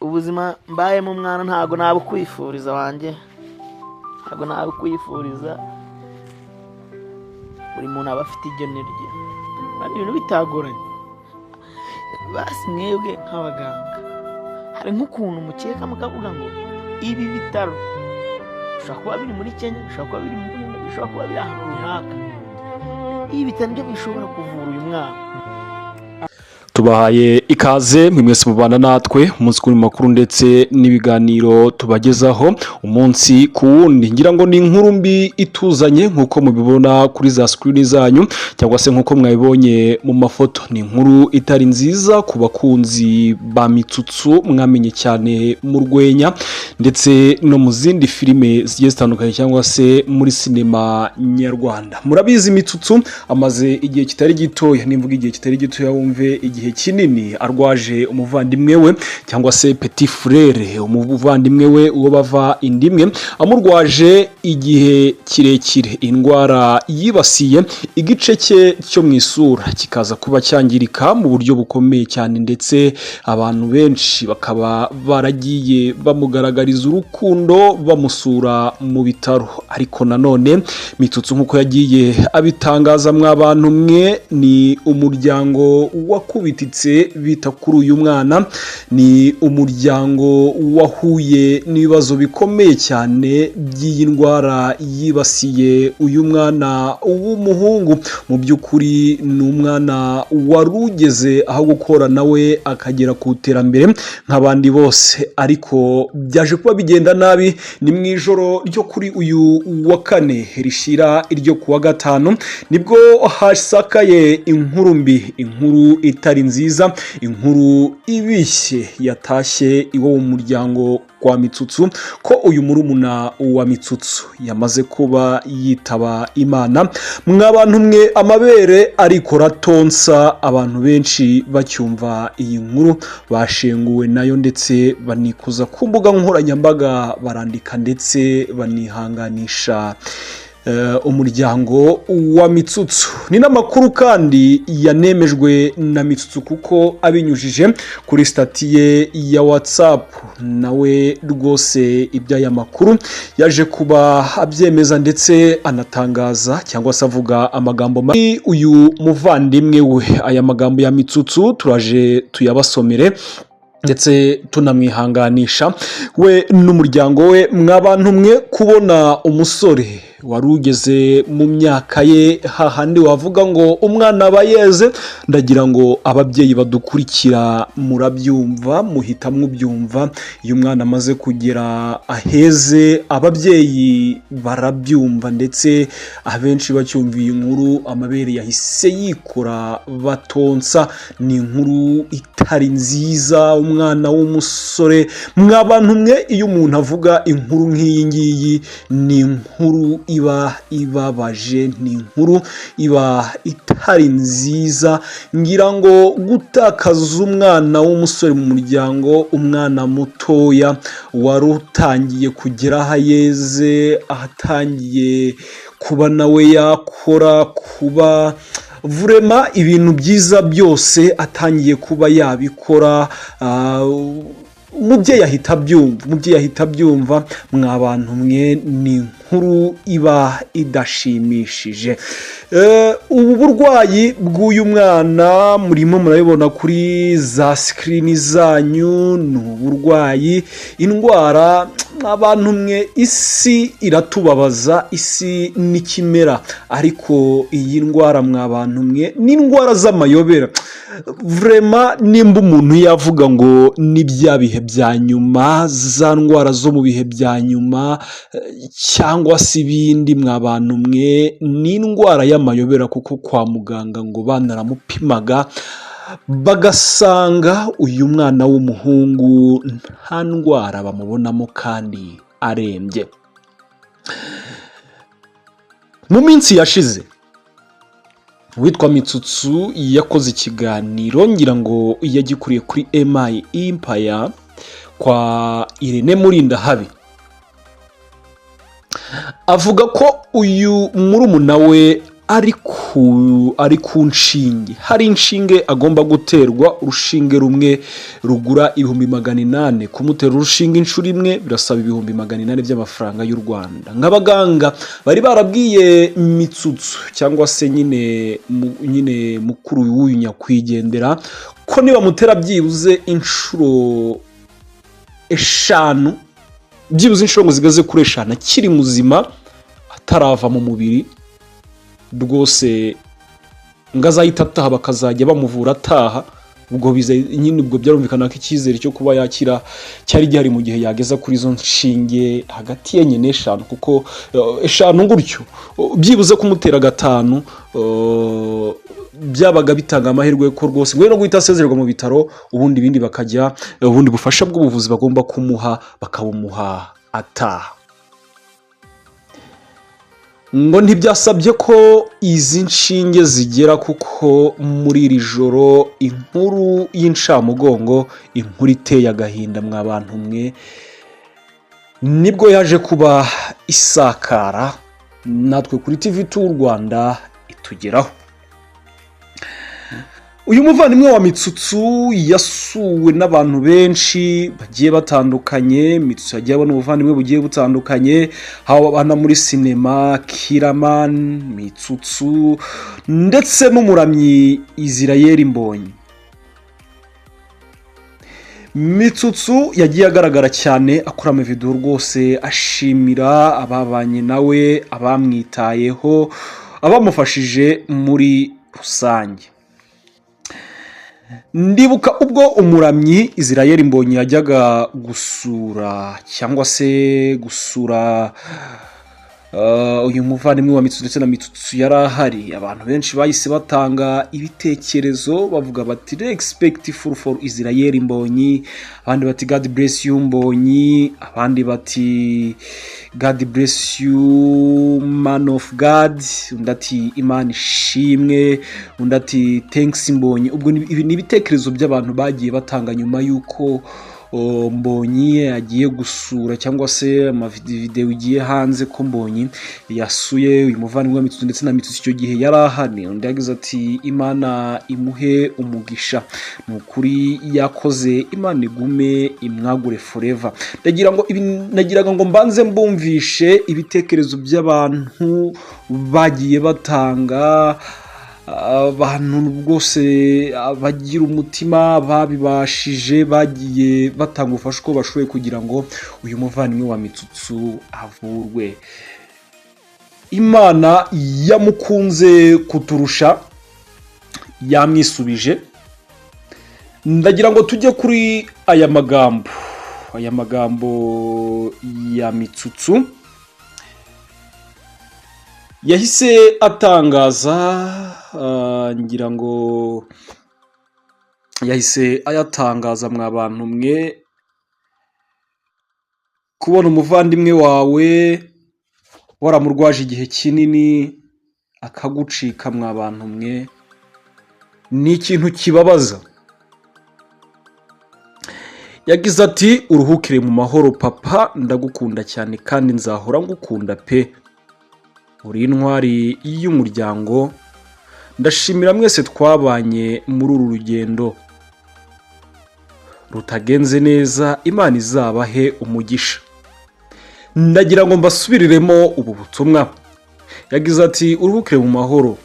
ubuzima mbayemo mwana ntago nabukwifuriza wanjye, ntago nabukwifuriza. Buri muntu aba afite igene rye, ari ibintu bitagoranye. Basi mwebwe nk'abaganga hari nk'ukuntu mukeka mukavuga ngo ibi bitaro bishobora kuba biri muri Kenya, bishobora kuba biri mu Burundi, bishobora kuba biri ahantu runaka. Ibi bitaro nibyo bishobora kuvura uyu mwana. Tubahaye ikaze mwese mubana natwe umunsi kuri makuru ndetse n'ibiganiro tubagezaho umunsi ku wundi. Ngira ngo ni inkuru mbi ituzanye nkuko mubibona kuri za screen zanyu cyangwa se nkuko mwabibonye mu mafoto. Ni inkuru itari nziza ku bakunzi ba Mitsutsu mwamenye cyane mu rwenya ndetse no mu zindi filime zigiye zitandukanye cyangwa se muri sinema nyarwanda. Murabizi Mitsutsu amaze igihe kitari gitoya, nimvuga igihe kitari gitoya wumve igihe kinini arwaje umuvandimwe we cyangwa se petit frere, umuvandimwe we uwo bava indimwe, amurwaje igihe kirekire. Indwara yibasiye igice cye cyo mu isura kikaza kuba cyangirika mu buryo bukomeye cyane, ndetse abantu benshi bakaba baragiye bamugaragariza urukundo bamusura mu bitaro. Ariko nanone Mitsutsu nkuko yagiye abitangaza mw'abantu mwe, ni umuryango wakubititse bita kuri uyu mwana, ni umuryango wahuye n'ibibazo bikomeye cyane by'iyi ndwara yibasiye uyu mwana w'umuhungu. Mu by'ukuri ni umwana warugeze aho gukora nawe akagera ku iterambere nk'abandi bose, ariko byaje kuba bigenda nabi. Ni mu ijoro ryo kuri uyu wa kane rishira iryo kuwa gatanu nibwo hasakaye inkuru mbi, inkuru itari nziza, inkuru ibishye yatashye iwo mu muryango kwa Mitsutsu ko uyu murumuna wa Mitsutsu yamaze kuba yitaba Imana. Mw'abantu mwe amabere ariko ratonsa, abantu benshi bacyumva iyi nkuru bashenguwe nayo ndetse banikuza ku mbuga nkoranyambaga, barandika ndetse banihanganisha umuryango wa Mitsutsu. Ni n'amakuru kandi yanemejwe na Mitsutsu kuko abinyujije kuri stati ye ya WhatsApp. Nawe rwose iby'aya makuru yaje kuba abyemeza ndetse anatangaza cyangwa se avuga amagambo mabi uyu muvandimwe we. Aya magambo ya Mitsutsu turaje tuyabasomere ndetse tunamwihanganisha we n'umuryango we. Mw'abantu mwe kubona umusore warugeze mu myaka ye hahandi wavuga ngo umwana aba yeze, ndagira ngo ababyeyi badukurikira murabyumva, muhita mubyumva. Iyo umwana amaze kugera aheze ababyeyi barabyumva, ndetse abenshi bacyumviye inkuru amabere yahise yikora batonsa. Ni inkuru itari nziza, umwana w'umusore. Mw'abantu mwe iyo umuntu avuga inkuru nk'iyi ngiyi, ni inkuru iba ibabaje, ni inkuru iba itari nziza. Ngira ngo gutakaza umwana w'umusore mu muryango, umwana mutoya wari utangiye kugera aho yeze, ahatangiye kuba nawe yakora, kuba vurema ibintu byiza byose atangiye kuba yabikora, umubyeyi ahita abyumva. Mw'abantu mwe ni inkuru iba idashimishije. Ubu burwayi bw'uyu mwana murimo murabibona kuri za screen zanyu, ni uburwayi, indwara. Abantu mwe isi iratubabaza, isi n'ikimera, ariko iyi ndwara mw'abantu mwe ni indwara z'amayobera. Vrema nimba umuntu yavuga ngo ni bya bihe bya nyuma, za ndwara zo mu bihe bya nyuma cyangwa se ibindi, mw'abantu mwe ni indwara y'amayobera, kuko kwa muganga ngo banaramupimaga bagasanga uyu mwana w'umuhungu nta ndwara bamubonamo kandi arembye. Mu minsi yashize witwa Mitsutsu yakoze ikiganiro, ngira ngo yagikuriye kuri MI Empire kwa Irene Murindahabi, avuga ko uyu murumuna we ari ku nshinge. Hari inshinge agomba guterwa, urushinge rumwe rugura 800,000. Kumutera urushinge inshuro imwe birasaba 800,000 by'amafaranga y'u Rwanda. Nk'abaganga bari barabwiye Mitsutsu cyangwa se nyine mukuru w'uyu nyakwigendera ko niba mutera byibuze inshuro 5, byibuze inshuro ngo zigeze kuri 5 akiri muzima atarava mu mubiri rwose, ngo azahita ataha bakazajya bamuvura ataha. Ubwo byarumvikana ko icyizere cyo kuba yakira cyari gihari mu gihe yageza kuri izo nshinge hagati y'enye n'5, kuko 5 gutyo byibuze kumutera 5 byabaga bitanga amahirwe ko rwose ngo no guhita asezererwa mu bitaro, ubundi bindi bakajya ubundi bufasha bw'ubuvuzi bagomba kumuha bakabumuha ataha. Ngo ntibyasabye ko izi nshinge zigera, kuko muri iri joro inkuru y'incamugongo, inkuru iteye agahinda mwa bantu mwe, nibwo yaje kuba isakara natwe kuri TV2 Rwanda itugeraho. Uyu muvandimwe wa Mitsutsu yasuwe n'abantu benshi bagiye batandukanye. Mitsutsu yagiye abona ubuvandimwe bugiye butandukanye, haba abana muri sinema Kiraman, Mitsutsu ndetse n'umuramyi Israel Mbonyi. Mitsutsu yagiye agaragara cyane akora amavideo rwose ashimira ababanye nawe, abamwitayeho, abamufashije muri rusange. Ndibuka ubwo umuramyi Israel Mbonyi yajyaga gusura cyangwa se gusura uyu muvandimwe wa Mitsutsu ndetse na Mitsutsu yari ahari, abantu benshi bahise batanga ibitekerezo bavuga bati respectful for Israel Mbonyi, abandi bati God bless you Mbonyi, abandi bati God bless you man of God, undi ati Imana ishimwe, undi ati thanks Mbonyi. Ubwo ibi ni ibitekerezo by'abantu bagiye batanga nyuma y'uko Mbonyi agiye gusura cyangwa se amavideo igiye hanze ko Mbonyi yasuye uyu muvandimwe wa Mitsutsu ndetse na Mitsutsu icyo gihe yari ahari. Undi yagize ati Imana imuhe umugisha, ni ukuri yakoze, Imana igume imwagure forever. Nagiraga ngo mbanze mbumvishe ibitekerezo by'abantu bagiye batanga, abantu rwose bagira umutima babibashije, bagiye batanga ubufasha uko bashoboye kugira ngo uyu muvandimwe wa Mitsutsu avurwe. Imana yamukunze kuturusha, yamwisubije. Ndagira ngo tujye kuri aya magambo ya Mitsutsu. Yahise atangaza, ngira ngo yahise ayatangaza mwa bantu mwe, kubona umuvandimwe wawe waramurwaje igihe kinini akagucika mwa bantu mwe ni ikintu kibabaza. Yagize ati uruhukire mu mahoro papa, ndagukunda cyane kandi nzahora ngukunda pe, uri intwari y'umuryango, ndashimira mwese twabanye muri uru rugendo rutagenze neza, Imana izabahe umugisha. Ndagira ngo mbasubiriremo ubu butumwa. Yagize ati uruhukire mu mahoro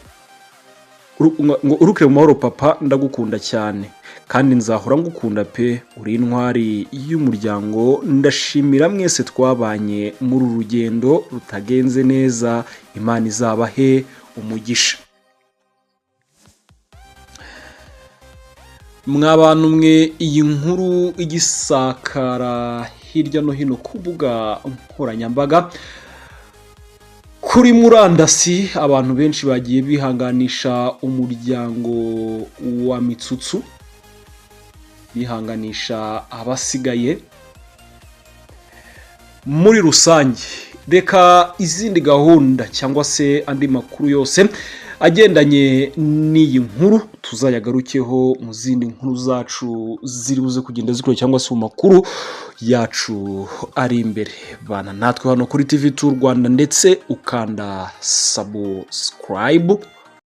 papa, ndagukunda cyane kandi nzahora ngukunda pe, uri intwari y'umuryango, ndashimira mwese twabanye muri uru rugendo rutagenze neza, Imana izabahe umugisha. Mwa bantu mwe, iyi nkuru igisakara hirya no hino ku mbuga nkoranyambaga, kuri murandasi, abantu benshi bagiye bihanganisha umuryango wa Mitsutsu, bihanganisha abasigaye muri rusange. Reka izindi gahunda cyangwa se andi makuru yose agendanye n'iyi nkuru tuzayagarukeho mu zindi nkuru zacu ziri buze kugenda zikora cyangwa se mu makuru yacu ari imbere. Bana natwe hano kuri TV2 Rwanda ndetse ukanda subscribe